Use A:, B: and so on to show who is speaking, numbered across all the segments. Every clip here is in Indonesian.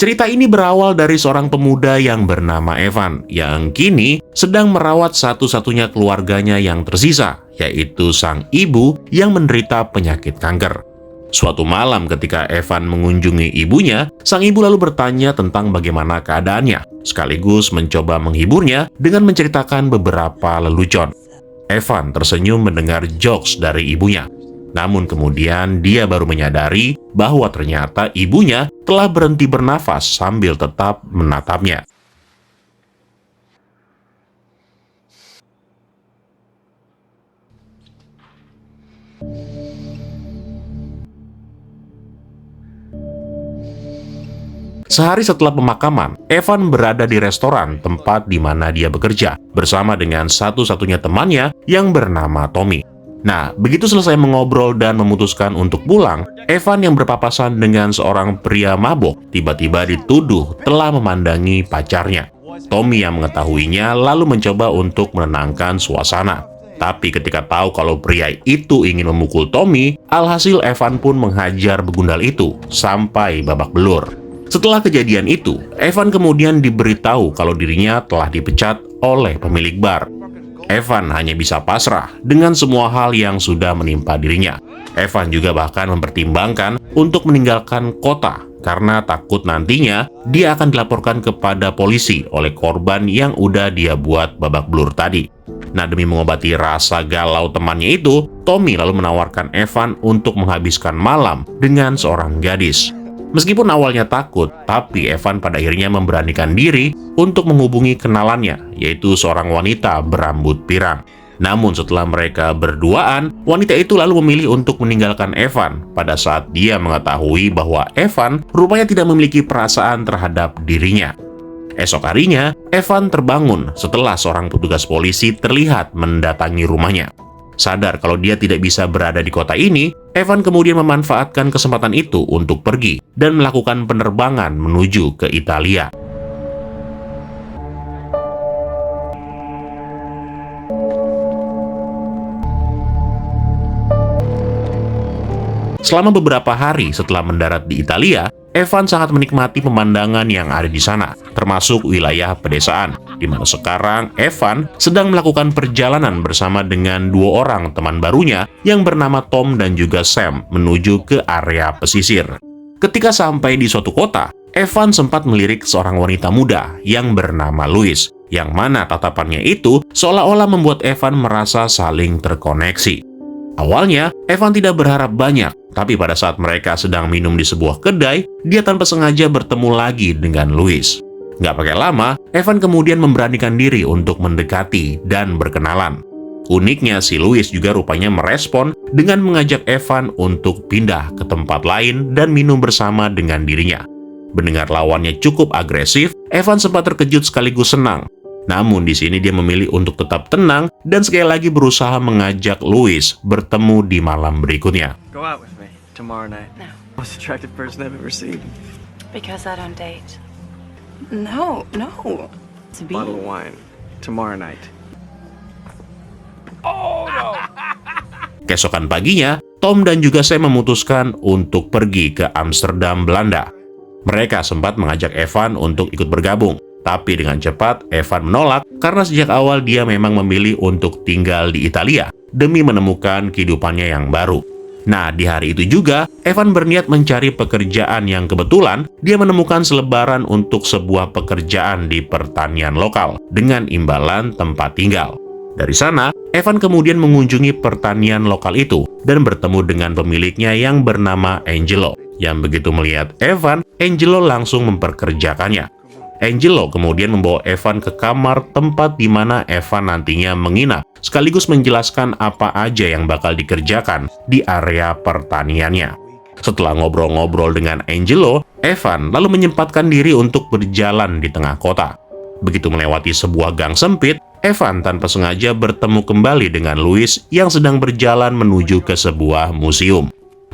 A: Cerita ini berawal dari seorang pemuda yang bernama Evan, yang kini sedang merawat satu-satunya keluarganya yang tersisa, yaitu sang ibu yang menderita penyakit kanker. Suatu malam ketika Evan mengunjungi ibunya, sang ibu lalu bertanya tentang bagaimana keadaannya, sekaligus mencoba menghiburnya dengan menceritakan beberapa lelucon. Evan tersenyum mendengar jokes dari ibunya. Namun kemudian dia baru menyadari bahwa ternyata ibunya telah berhenti bernafas sambil tetap menatapnya. Sehari setelah pemakaman, Evan berada di restoran tempat di mana dia bekerja bersama dengan satu-satunya temannya yang bernama Tommy. Nah, begitu selesai mengobrol dan memutuskan untuk pulang, Evan yang berpapasan dengan seorang pria mabok tiba-tiba dituduh telah memandangi pacarnya. Tommy yang mengetahuinya lalu mencoba untuk menenangkan suasana. Tapi ketika tahu kalau pria itu ingin memukul Tommy, alhasil Evan pun menghajar begundal itu sampai babak belur. Setelah kejadian itu, Evan kemudian diberitahu kalau dirinya telah dipecat oleh pemilik bar. Evan hanya bisa pasrah dengan semua hal yang sudah menimpa dirinya. Evan juga bahkan mempertimbangkan untuk meninggalkan kota karena takut nantinya dia akan dilaporkan kepada polisi oleh korban yang udah dia buat babak belur tadi. Nah, demi mengobati rasa galau temannya itu, Tommy lalu menawarkan Evan untuk menghabiskan malam dengan seorang gadis. Meskipun awalnya takut, tapi Evan pada akhirnya memberanikan diri untuk menghubungi kenalannya, yaitu seorang wanita berambut pirang. Namun setelah mereka berduaan, wanita itu lalu memilih untuk meninggalkan Evan pada saat dia mengetahui bahwa Evan rupanya tidak memiliki perasaan terhadap dirinya. Esok harinya, Evan terbangun setelah seorang petugas polisi terlihat mendatangi rumahnya. Sadar kalau dia tidak bisa berada di kota ini, Evan kemudian memanfaatkan kesempatan itu untuk pergi dan melakukan penerbangan menuju ke Italia. Selama beberapa hari setelah mendarat di Italia, Evan sangat menikmati pemandangan yang ada di sana, termasuk wilayah pedesaan, di mana sekarang Evan sedang melakukan perjalanan bersama dengan dua orang teman barunya yang bernama Tom dan juga Sam menuju ke area pesisir. Ketika sampai di suatu kota, Evan sempat melirik seorang wanita muda yang bernama Louis, yang mana tatapannya itu seolah-olah membuat Evan merasa saling terkoneksi. Awalnya, Evan tidak berharap banyak, tapi pada saat mereka sedang minum di sebuah kedai, dia tanpa sengaja bertemu lagi dengan Louis. Nggak pakai lama, Evan kemudian memberanikan diri untuk mendekati dan berkenalan. Uniknya, si Louis juga rupanya merespon dengan mengajak Evan untuk pindah ke tempat lain dan minum bersama dengan dirinya. Mendengar lawannya cukup agresif, Evan sempat terkejut sekaligus senang. Namun di sini dia memilih untuk tetap tenang dan sekali lagi berusaha mengajak Louis bertemu di malam berikutnya.
B: Go out with me tomorrow night.
C: No.
B: Most attractive person I've ever seen.
C: Because I don't date. No. It's a
B: Bottle of wine tomorrow night.
A: Keesokan paginya, Tom dan juga Sam memutuskan untuk pergi ke Amsterdam, Belanda. Mereka sempat mengajak Evan untuk ikut bergabung. Tapi dengan cepat, Evan menolak karena sejak awal dia memang memilih untuk tinggal di Italia demi menemukan kehidupannya yang baru. Nah, di hari itu juga, Evan berniat mencari pekerjaan yang kebetulan dia menemukan selebaran untuk sebuah pekerjaan di pertanian lokal dengan imbalan tempat tinggal. Dari sana, Evan kemudian mengunjungi pertanian lokal itu dan bertemu dengan pemiliknya yang bernama Angelo. Yang begitu melihat Evan, Angelo langsung memperkerjakannya. Angelo kemudian membawa Evan ke kamar tempat di mana Evan nantinya menginap, sekaligus menjelaskan apa aja yang bakal dikerjakan di area pertaniannya. Setelah ngobrol-ngobrol dengan Angelo, Evan lalu menyempatkan diri untuk berjalan di tengah kota. Begitu melewati sebuah gang sempit, Evan tanpa sengaja bertemu kembali dengan Louis yang sedang berjalan menuju ke sebuah museum.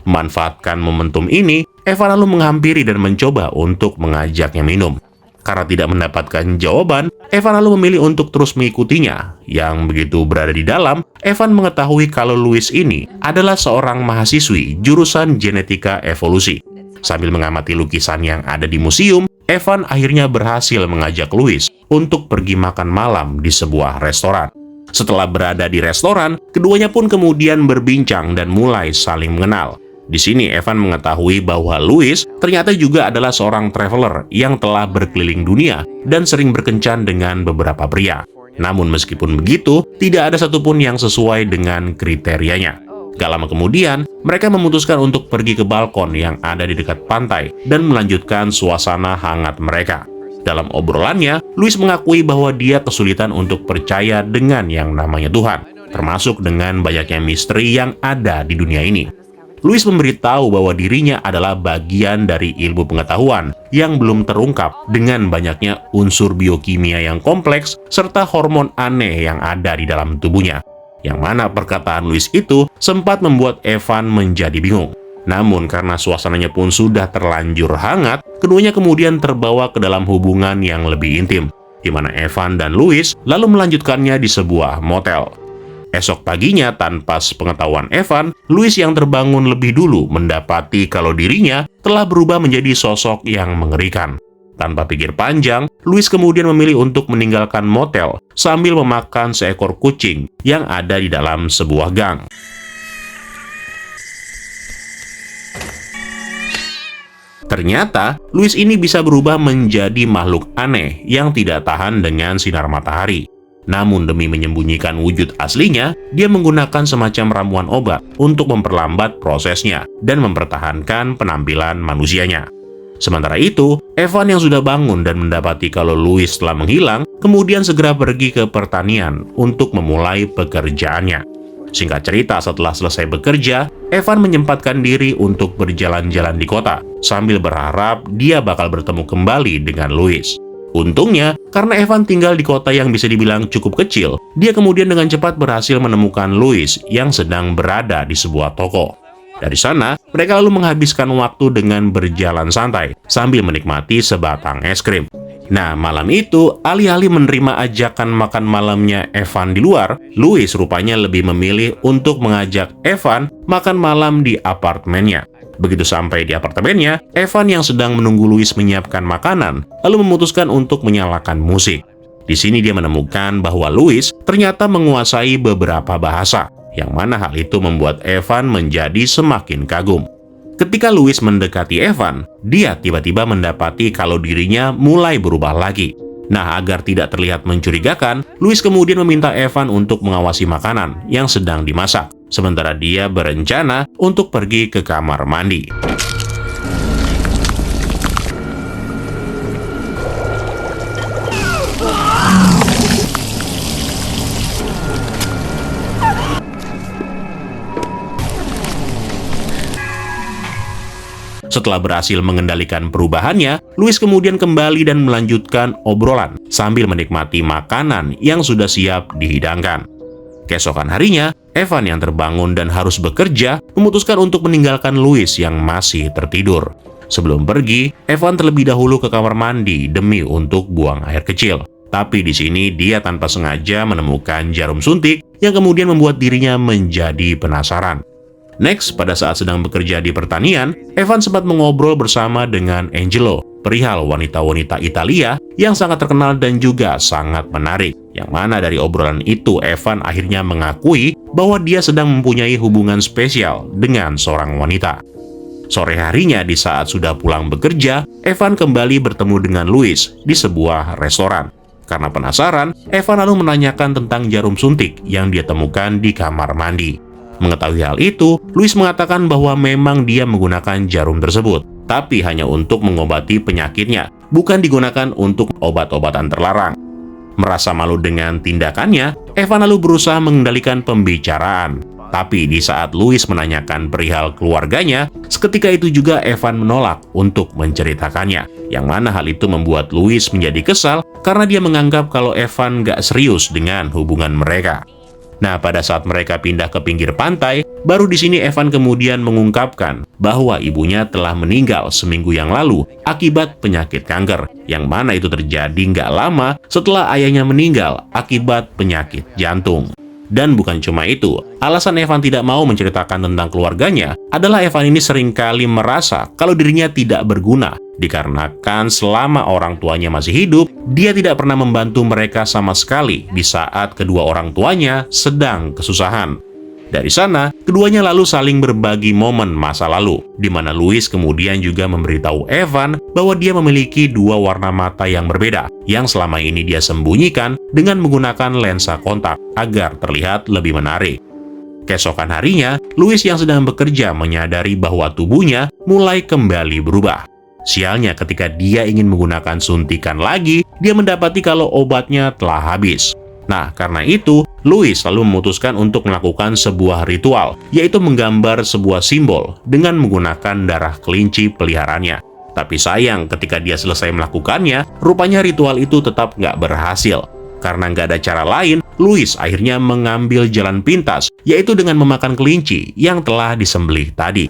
A: Memanfaatkan momentum ini, Evan lalu menghampiri dan mencoba untuk mengajaknya minum. Karena tidak mendapatkan jawaban, Evan lalu memilih untuk terus mengikutinya. Yang begitu berada di dalam, Evan mengetahui kalau Louis ini adalah seorang mahasiswi jurusan genetika evolusi. Sambil mengamati lukisan yang ada di museum, Evan akhirnya berhasil mengajak Louis untuk pergi makan malam di sebuah restoran. Setelah berada di restoran, keduanya pun kemudian berbincang dan mulai saling mengenal. Di sini Evan mengetahui bahwa Louis ternyata juga adalah seorang traveler yang telah berkeliling dunia dan sering berkencan dengan beberapa pria. Namun meskipun begitu, tidak ada satupun yang sesuai dengan kriterianya. Gak lama kemudian, mereka memutuskan untuk pergi ke balkon yang ada di dekat pantai dan melanjutkan suasana hangat mereka. Dalam obrolannya, Louis mengakui bahwa dia kesulitan untuk percaya dengan yang namanya Tuhan, termasuk dengan banyaknya misteri yang ada di dunia ini. Louis memberitahu bahwa dirinya adalah bagian dari ilmu pengetahuan yang belum terungkap dengan banyaknya unsur biokimia yang kompleks serta hormon aneh yang ada di dalam tubuhnya. Yang mana perkataan Louis itu sempat membuat Evan menjadi bingung. Namun karena suasananya pun sudah terlanjur hangat, keduanya kemudian terbawa ke dalam hubungan yang lebih intim, di mana Evan dan Louis lalu melanjutkannya di sebuah motel. Esok paginya, tanpa sepengetahuan Evan, Louis yang terbangun lebih dulu mendapati kalau dirinya telah berubah menjadi sosok yang mengerikan. Tanpa pikir panjang, Louis kemudian memilih untuk meninggalkan motel sambil memakan seekor kucing yang ada di dalam sebuah gang. Ternyata, Louis ini bisa berubah menjadi makhluk aneh yang tidak tahan dengan sinar matahari. Namun demi menyembunyikan wujud aslinya, dia menggunakan semacam ramuan obat untuk memperlambat prosesnya dan mempertahankan penampilan manusianya. Sementara itu, Evan yang sudah bangun dan mendapati kalau Louis telah menghilang, kemudian segera pergi ke pertanian untuk memulai pekerjaannya. Singkat cerita, setelah selesai bekerja, Evan menyempatkan diri untuk berjalan-jalan di kota, sambil berharap dia bakal bertemu kembali dengan Louis. Untungnya, karena Evan tinggal di kota yang bisa dibilang cukup kecil, dia kemudian dengan cepat berhasil menemukan Louis yang sedang berada di sebuah toko. Dari sana, mereka lalu menghabiskan waktu dengan berjalan santai, sambil menikmati sebatang es krim. Nah, malam itu, alih-alih menerima ajakan makan malamnya Evan di luar, Louis rupanya lebih memilih untuk mengajak Evan makan malam di apartemennya. Begitu sampai di apartemennya, Evan yang sedang menunggu Louis menyiapkan makanan, lalu memutuskan untuk menyalakan musik. Di sini dia menemukan bahwa Louis ternyata menguasai beberapa bahasa, yang mana hal itu membuat Evan menjadi semakin kagum. Ketika Louis mendekati Evan, dia tiba-tiba mendapati kalau dirinya mulai berubah lagi. Nah, agar tidak terlihat mencurigakan, Louis kemudian meminta Evan untuk mengawasi makanan yang sedang dimasak, sementara dia berencana untuk pergi ke kamar mandi. Setelah berhasil mengendalikan perubahannya, Louis kemudian kembali dan melanjutkan obrolan sambil menikmati makanan yang sudah siap dihidangkan. Keesokan harinya, Evan yang terbangun dan harus bekerja memutuskan untuk meninggalkan Louis yang masih tertidur. Sebelum pergi, Evan terlebih dahulu ke kamar mandi demi untuk buang air kecil. Tapi di sini dia tanpa sengaja menemukan jarum suntik yang kemudian membuat dirinya menjadi penasaran. Next, pada saat sedang bekerja di pertanian, Evan sempat mengobrol bersama dengan Angelo, perihal wanita-wanita Italia yang sangat terkenal dan juga sangat menarik. Yang mana dari obrolan itu, Evan akhirnya mengakui bahwa dia sedang mempunyai hubungan spesial dengan seorang wanita. Sore harinya, di saat sudah pulang bekerja, Evan kembali bertemu dengan Louis di sebuah restoran. Karena penasaran, Evan lalu menanyakan tentang jarum suntik yang dia temukan di kamar mandi. Mengetahui hal itu, Louis mengatakan bahwa memang dia menggunakan jarum tersebut, tapi hanya untuk mengobati penyakitnya, bukan digunakan untuk obat-obatan terlarang. Merasa malu dengan tindakannya, Evan lalu berusaha mengendalikan pembicaraan. Tapi di saat Louis menanyakan perihal keluarganya, seketika itu juga Evan menolak untuk menceritakannya. Yang mana hal itu membuat Louis menjadi kesal karena dia menganggap kalau Evan gak serius dengan hubungan mereka. Nah, pada saat mereka pindah ke pinggir pantai, baru di sini Evan kemudian mengungkapkan bahwa ibunya telah meninggal seminggu yang lalu akibat penyakit kanker, yang mana itu terjadi nggak lama setelah ayahnya meninggal akibat penyakit jantung. Dan bukan cuma itu, alasan Evan tidak mau menceritakan tentang keluarganya adalah Evan ini seringkali merasa kalau dirinya tidak berguna, dikarenakan selama orang tuanya masih hidup, dia tidak pernah membantu mereka sama sekali di saat kedua orang tuanya sedang kesusahan. Dari sana, keduanya lalu saling berbagi momen masa lalu, di mana Louis kemudian juga memberitahu Evan bahwa dia memiliki dua warna mata yang berbeda, yang selama ini dia sembunyikan dengan menggunakan lensa kontak agar terlihat lebih menarik. Keesokan harinya, Louis yang sedang bekerja menyadari bahwa tubuhnya mulai kembali berubah. Sialnya ketika dia ingin menggunakan suntikan lagi, dia mendapati kalau obatnya telah habis. Nah, karena itu, Louis lalu memutuskan untuk melakukan sebuah ritual, yaitu menggambar sebuah simbol dengan menggunakan darah kelinci peliharaannya. Tapi sayang, ketika dia selesai melakukannya, rupanya ritual itu tetap nggak berhasil. Karena nggak ada cara lain, Louis akhirnya mengambil jalan pintas, yaitu dengan memakan kelinci yang telah disembelih tadi.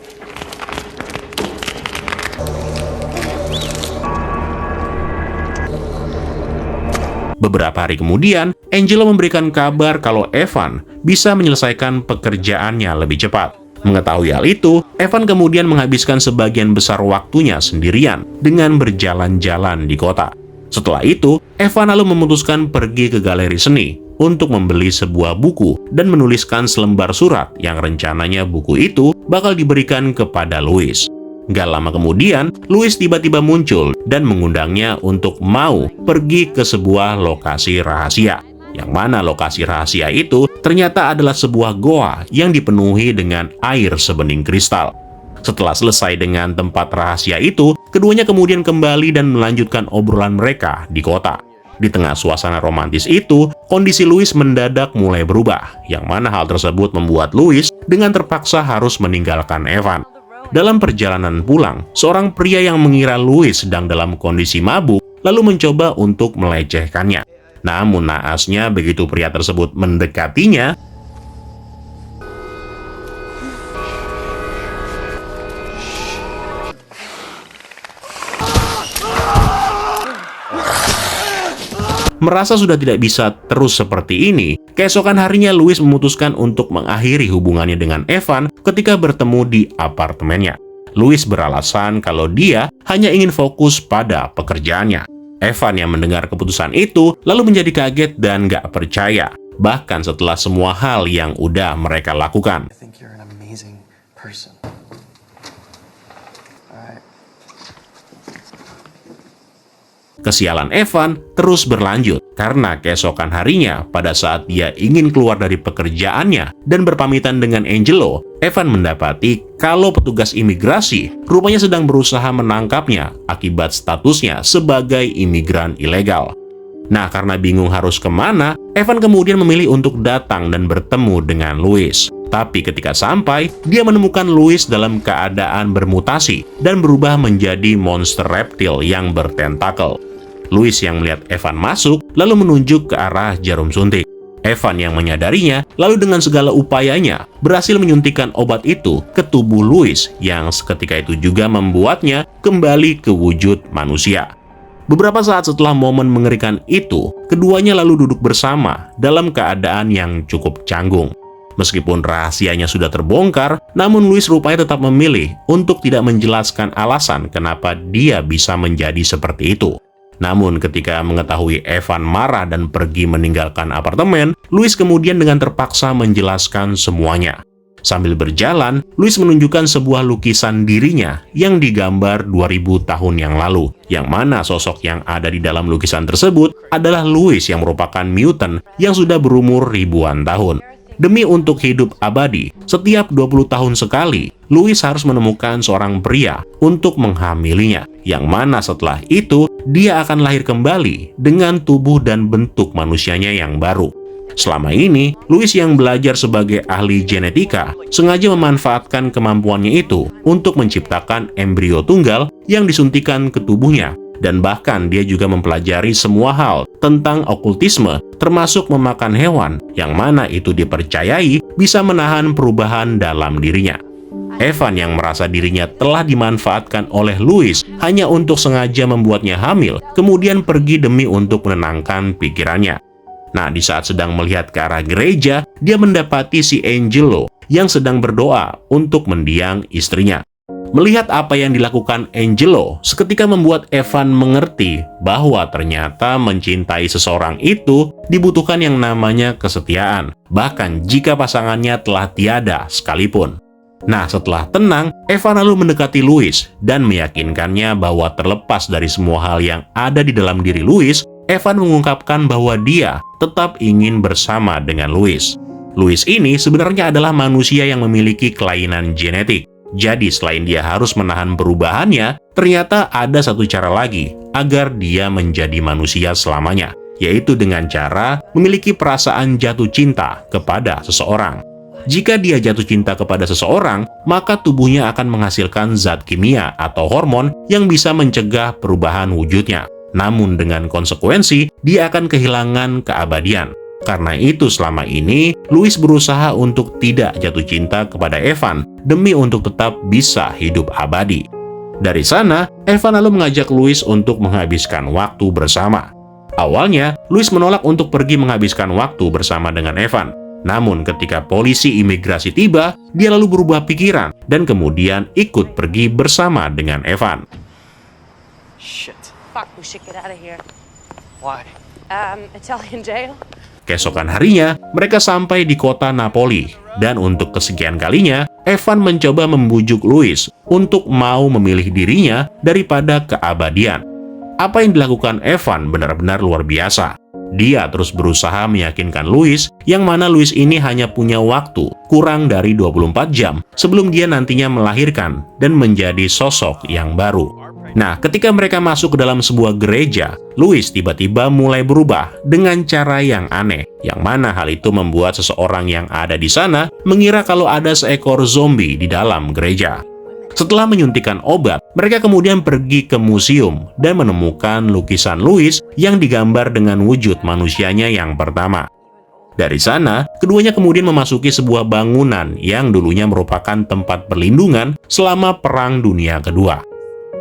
A: Beberapa hari kemudian, Angelo memberikan kabar kalau Evan bisa menyelesaikan pekerjaannya lebih cepat. Mengetahui hal itu, Evan kemudian menghabiskan sebagian besar waktunya sendirian dengan berjalan-jalan di kota. Setelah itu, Evan lalu memutuskan pergi ke galeri seni untuk membeli sebuah buku dan menuliskan selembar surat yang rencananya buku itu bakal diberikan kepada Louis. Gak lama kemudian, Louis tiba-tiba muncul dan mengundangnya untuk mau pergi ke sebuah lokasi rahasia. Yang mana lokasi rahasia itu ternyata adalah sebuah goa yang dipenuhi dengan air sebening kristal. Setelah selesai dengan tempat rahasia itu, keduanya kemudian kembali dan melanjutkan obrolan mereka di kota. Di tengah suasana romantis itu, kondisi Louis mendadak mulai berubah, yang mana hal tersebut membuat Louis dengan terpaksa harus meninggalkan Evan. Dalam perjalanan pulang, seorang pria yang mengira Louis sedang dalam kondisi mabuk lalu mencoba untuk melecehkannya. Namun naasnya begitu pria tersebut mendekatinya, merasa sudah tidak bisa terus seperti ini, keesokan harinya Louis memutuskan untuk mengakhiri hubungannya dengan Evan ketika bertemu di apartemennya. Louis beralasan kalau dia hanya ingin fokus pada pekerjaannya. Evan yang mendengar keputusan itu lalu menjadi kaget dan gak percaya, bahkan setelah semua hal yang udah mereka lakukan.
B: I think you're an amazing person. Alright.
A: Kesialan Evan terus berlanjut karena keesokan harinya pada saat dia ingin keluar dari pekerjaannya dan berpamitan dengan Angelo, Evan mendapati kalau petugas imigrasi rupanya sedang berusaha menangkapnya akibat statusnya sebagai imigran ilegal. Nah, karena bingung harus kemana, Evan kemudian memilih untuk datang dan bertemu dengan Louis. Tapi ketika sampai, dia menemukan Louis dalam keadaan bermutasi dan berubah menjadi monster reptil yang bertentakel. Louis yang melihat Evan masuk, lalu menunjuk ke arah jarum suntik. Evan yang menyadarinya, lalu dengan segala upayanya, berhasil menyuntikkan obat itu ke tubuh Louis yang seketika itu juga membuatnya kembali ke wujud manusia. Beberapa saat setelah momen mengerikan itu, keduanya lalu duduk bersama dalam keadaan yang cukup canggung. Meskipun rahasianya sudah terbongkar, namun Louis rupanya tetap memilih untuk tidak menjelaskan alasan kenapa dia bisa menjadi seperti itu. Namun ketika mengetahui Evan marah dan pergi meninggalkan apartemen, Louis kemudian dengan terpaksa menjelaskan semuanya. Sambil berjalan, Louis menunjukkan sebuah lukisan dirinya yang digambar 2000 tahun yang lalu, yang mana sosok yang ada di dalam lukisan tersebut adalah Louis yang merupakan mutant yang sudah berumur ribuan tahun. Demi untuk hidup abadi, setiap 20 tahun sekali, Louis harus menemukan seorang pria untuk menghamilinya, yang mana setelah itu, dia akan lahir kembali dengan tubuh dan bentuk manusianya yang baru. Selama ini, Louis yang belajar sebagai ahli genetika sengaja memanfaatkan kemampuannya itu untuk menciptakan embrio tunggal yang disuntikan ke tubuhnya. Dan bahkan dia juga mempelajari semua hal tentang okultisme, termasuk memakan hewan, yang mana itu dipercayai bisa menahan perubahan dalam dirinya. Evan yang merasa dirinya telah dimanfaatkan oleh Louis hanya untuk sengaja membuatnya hamil, kemudian pergi demi untuk menenangkan pikirannya. Nah, di saat sedang melihat ke arah gereja, dia mendapati si Angelo yang sedang berdoa untuk mendiang istrinya. Melihat apa yang dilakukan Angelo, seketika membuat Evan mengerti bahwa ternyata mencintai seseorang itu dibutuhkan yang namanya kesetiaan, bahkan jika pasangannya telah tiada sekalipun. Nah, setelah tenang, Evan lalu mendekati Louis dan meyakinkannya bahwa terlepas dari semua hal yang ada di dalam diri Louis, Evan mengungkapkan bahwa dia tetap ingin bersama dengan Louis. Louis ini sebenarnya adalah manusia yang memiliki kelainan genetik. Jadi selain dia harus menahan perubahannya, ternyata ada satu cara lagi agar dia menjadi manusia selamanya, yaitu dengan cara memiliki perasaan jatuh cinta kepada seseorang. Jika dia jatuh cinta kepada seseorang, maka tubuhnya akan menghasilkan zat kimia atau hormon yang bisa mencegah perubahan wujudnya. Namun dengan konsekuensi, dia akan kehilangan keabadian. Karena itu selama ini, Louis berusaha untuk tidak jatuh cinta kepada Evan demi untuk tetap bisa hidup abadi. Dari sana, Evan lalu mengajak Louis untuk menghabiskan waktu bersama. Awalnya, Louis menolak untuk pergi menghabiskan waktu bersama dengan Evan. Namun ketika polisi imigrasi tiba, dia lalu berubah pikiran dan kemudian ikut pergi bersama dengan Evan.
B: Shit.
C: Fuck, we should get out of here.
B: Why?
C: Italian jail?
A: Keesokan harinya, mereka sampai di kota Napoli, dan untuk kesekian kalinya, Evan mencoba membujuk Louis untuk mau memilih dirinya daripada keabadian. Apa yang dilakukan Evan benar-benar luar biasa. Dia terus berusaha meyakinkan Louis, yang mana Louis ini hanya punya waktu kurang dari 24 jam sebelum dia nantinya melahirkan dan menjadi sosok yang baru. Nah, ketika mereka masuk ke dalam sebuah gereja, Louis tiba-tiba mulai berubah dengan cara yang aneh, yang mana hal itu membuat seseorang yang ada di sana mengira kalau ada seekor zombie di dalam gereja. Setelah menyuntikkan obat, mereka kemudian pergi ke museum dan menemukan lukisan Louis yang digambar dengan wujud manusianya yang pertama. Dari sana, keduanya kemudian memasuki sebuah bangunan yang dulunya merupakan tempat perlindungan selama Perang Dunia Kedua.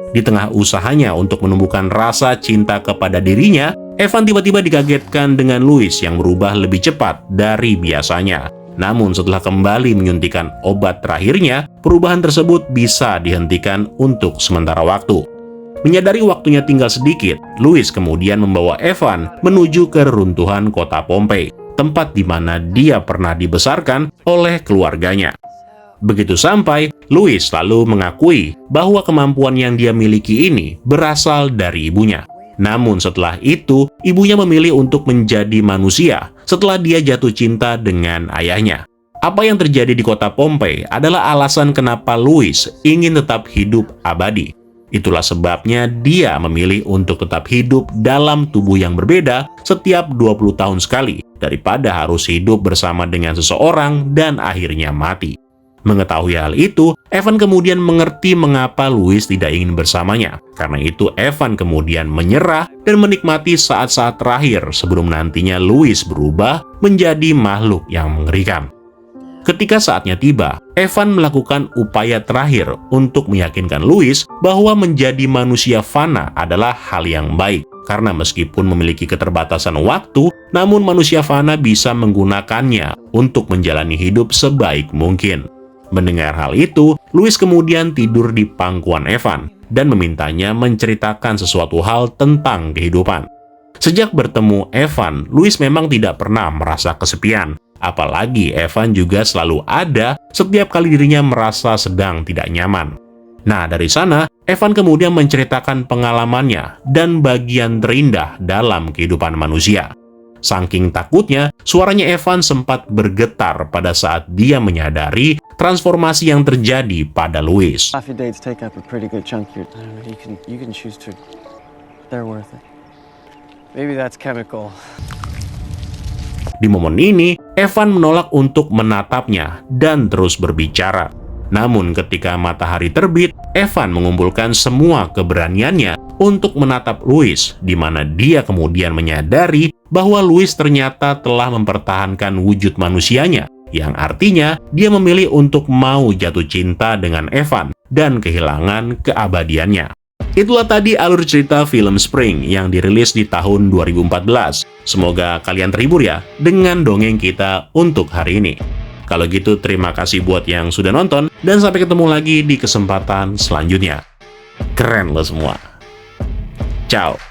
A: Di tengah usahanya untuk menumbuhkan rasa cinta kepada dirinya, Evan tiba-tiba dikagetkan dengan Louis yang berubah lebih cepat dari biasanya. Namun setelah kembali menyuntikkan obat terakhirnya, perubahan tersebut bisa dihentikan untuk sementara waktu. Menyadari waktunya tinggal sedikit, Louis kemudian membawa Evan menuju ke reruntuhan kota Pompei, tempat di mana dia pernah dibesarkan oleh keluarganya. Begitu sampai, Louis lalu mengakui bahwa kemampuan yang dia miliki ini berasal dari ibunya. Namun setelah itu, ibunya memilih untuk menjadi manusia setelah dia jatuh cinta dengan ayahnya. Apa yang terjadi di kota Pompei adalah alasan kenapa Louis ingin tetap hidup abadi. Itulah sebabnya dia memilih untuk tetap hidup dalam tubuh yang berbeda setiap 20 tahun sekali, daripada harus hidup bersama dengan seseorang dan akhirnya mati. Mengetahui hal itu, Evan kemudian mengerti mengapa Louis tidak ingin bersamanya. Karena itu, Evan kemudian menyerah dan menikmati saat-saat terakhir sebelum nantinya Louis berubah menjadi makhluk yang mengerikan. Ketika saatnya tiba, Evan melakukan upaya terakhir untuk meyakinkan Louis bahwa menjadi manusia fana adalah hal yang baik. Karena meskipun memiliki keterbatasan waktu, namun manusia fana bisa menggunakannya untuk menjalani hidup sebaik mungkin. Mendengar hal itu, Louis kemudian tidur di pangkuan Evan dan memintanya menceritakan sesuatu hal tentang kehidupan. Sejak bertemu Evan, Louis memang tidak pernah merasa kesepian. Apalagi Evan juga selalu ada setiap kali dirinya merasa sedang tidak nyaman. Nah, dari sana, Evan kemudian menceritakan pengalamannya dan bagian terindah dalam kehidupan manusia. Saking takutnya, suaranya Evan sempat bergetar pada saat dia menyadari transformasi yang terjadi pada Louis.
B: Coffee dates take up a pretty good chunk of your time, but you can choose to. They're worth it. Maybe that's chemical.
A: Di momen ini, Evan menolak untuk menatapnya dan terus berbicara. Namun ketika matahari terbit, Evan mengumpulkan semua keberaniannya untuk menatap Louis, di mana dia kemudian menyadari bahwa Louis ternyata telah mempertahankan wujud manusianya, yang artinya dia memilih untuk mau jatuh cinta dengan Evan dan kehilangan keabadiannya. Itulah tadi alur cerita film Spring yang dirilis di tahun 2014. Semoga kalian terhibur ya dengan dongeng kita untuk hari ini. Kalau gitu terima kasih buat yang sudah nonton, dan sampai ketemu lagi di kesempatan selanjutnya. Keren lo semua. Ciao.